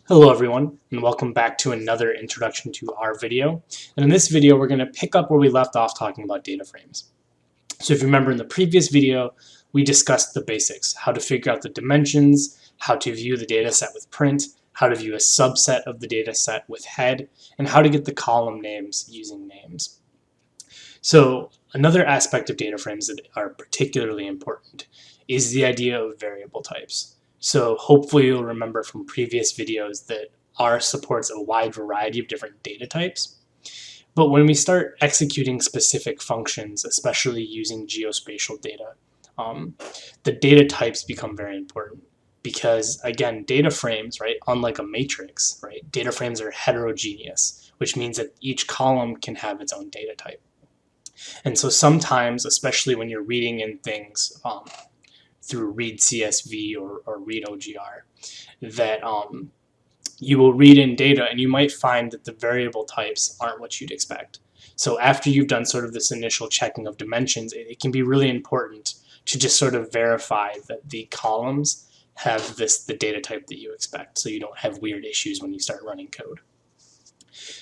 Hello everyone, and welcome back to another introduction to R video. And in this video, we're going to pick up where we left off talking about data frames. So if you remember in the previous video, we discussed the basics, how to figure out the dimensions, how to view the data set with print, how to view a subset of the data set with head, and how to get the column names using names. So another aspect of data frames that are particularly important is the idea of variable types. So hopefully you'll remember from previous videos that R supports a wide variety of different data types. But when we start executing specific functions, especially using geospatial data, the data types become very important. Because again, data frames, right, unlike a matrix, right, data frames are heterogeneous, which means that each column can have its own data type. And so sometimes, especially when you're reading in things through read CSV or read OGR, that you will read in data and you might find that the variable types aren't what you'd expect. So after you've done sort of this initial checking of dimensions, it can be really important to just sort of verify that the columns have the data type that you expect, so you don't have weird issues when you start running code.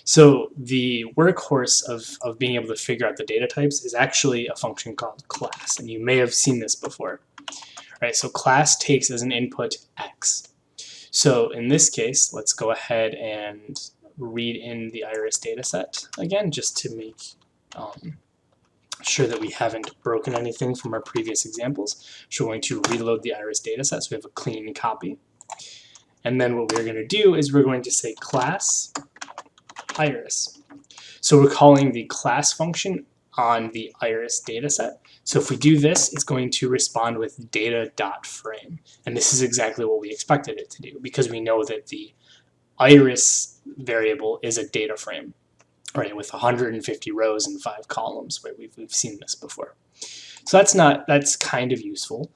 So the workhorse of being able to figure out the data types is actually a function called class, and you may have seen this before. Right, so class takes as an input x. So in this case, let's go ahead and read in the iris dataset again, just to make sure that we haven't broken anything from our previous examples. So we're going to reload the iris dataset so we have a clean copy. And then what we're going to do is we're going to say class iris. So we're calling the class function on the iris dataset. So if we do this, it's going to respond with data.frame. And this is exactly what we expected it to do, because we know that the iris variable is a data frame, right, with 150 rows and 5 columns, right? We've seen this before. So that's kind of useful.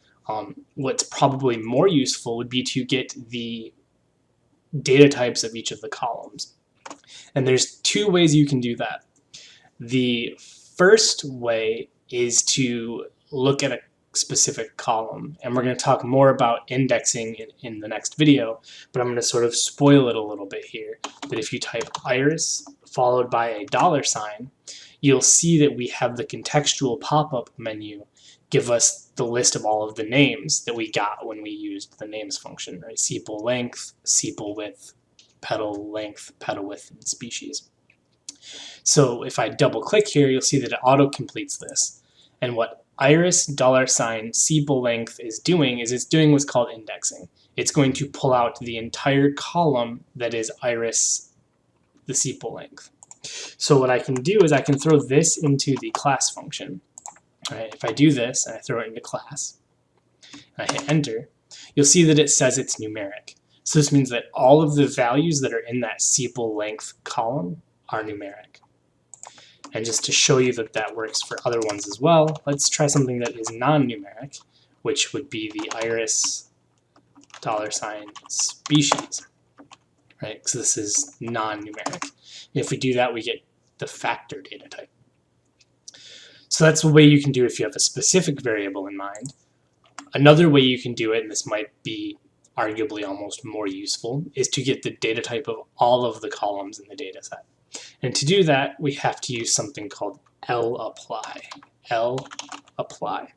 What's probably more useful would be to get the data types of each of the columns. And there's two ways you can do that. The first way is to look at a specific column, and we're going to talk more about indexing in the next video, but I'm going to sort of spoil it a little bit here, that if you type iris followed by a $, you'll see that we have the contextual pop-up menu give us the list of all of the names that we got when we used the names function, right? Sepal length, sepal width, petal length, petal width, and species. So if I double click here, you'll see that it auto completes this. And what iris $sepal length is doing is it's doing what's called indexing. It's going to pull out the entire column that is iris the sepal length. So what I can do is I can throw this into the class function. Right, if I do this and I throw it into class and I hit enter, you'll see that it says it's numeric. So this means that all of the values that are in that sepal length column are numeric. And just to show you that that works for other ones as well, let's try something that is non-numeric, which would be the iris $species, right? So this is non-numeric. And if we do that, we get the factor data type. So that's a way you can do it if you have a specific variable in mind. Another way you can do it, and this might be arguably almost more useful, is to get the data type of all of the columns in the data set. And to do that, we have to use something called lapply. lapply.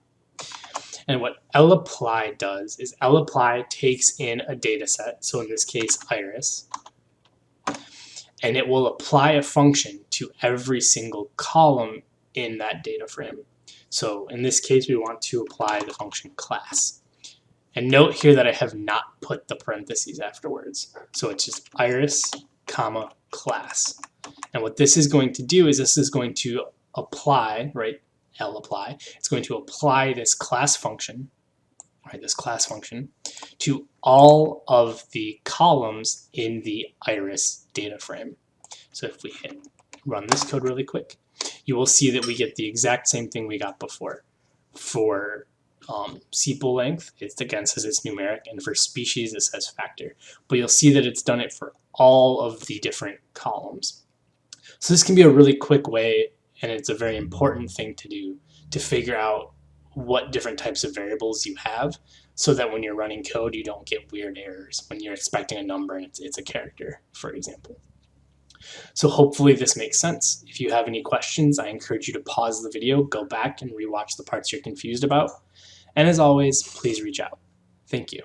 And what lapply does is lapply takes in a data set, so in this case iris, and it will apply a function to every single column in that data frame. So in this case, we want to apply the function class. And note here that I have not put the parentheses afterwards. So it's just iris, comma, class. And what this is going to do is this is going to apply, right, lapply, it's going to apply this class function, right, this class function, to all of the columns in the iris data frame. So if we hit run this code really quick, you will see that we get the exact same thing we got before. For sepal length, it again says it's numeric, and for species, it says factor. But you'll see that it's done it for all of the different columns. So this can be a really quick way, and it's a very important thing to do, to figure out what different types of variables you have so that when you're running code, you don't get weird errors when you're expecting a number and it's a character, for example. So hopefully this makes sense. If you have any questions, I encourage you to pause the video, go back and rewatch the parts you're confused about. And as always, please reach out. Thank you.